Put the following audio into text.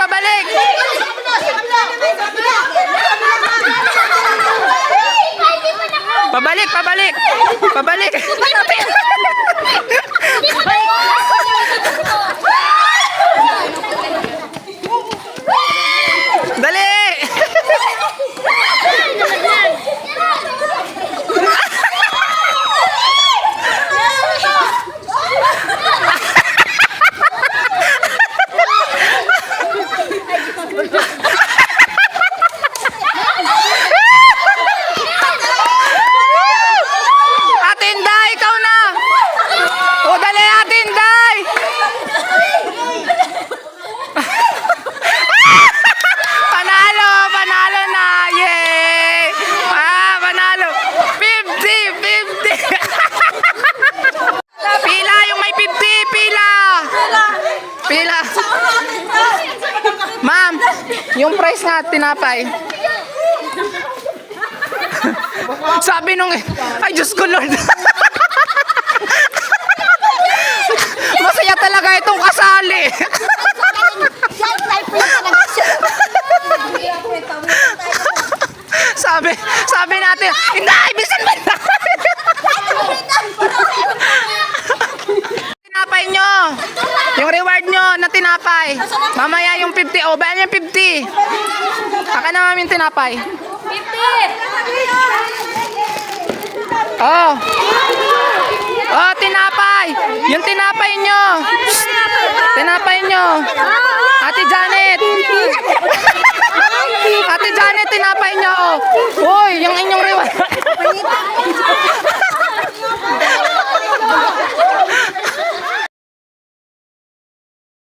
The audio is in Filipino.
pabalik. Pabalik, pabalik. Pabalik. Dali. Ate Inday, ikaw na. O, dali, Ate Inday. Panalo, panalo na. Yay! Panalo. 50, 50. Pila, yung may 50, pila. Pila. Ma'am, yung price nga tinapay. Sabi nung, ay Diyos ko Lord. Masaya talaga itong kasali. sabi natin, hindi, bisan ba na? Tinapay nyo. Yung reward nyo na tinapay. Mamaya yung 50. O, bayan yung 50. Akin na mami yung tinapay. 50! Oh. Oh, tinapay. Yung tinapay nyo. Tinapay nyo. Ate Janet.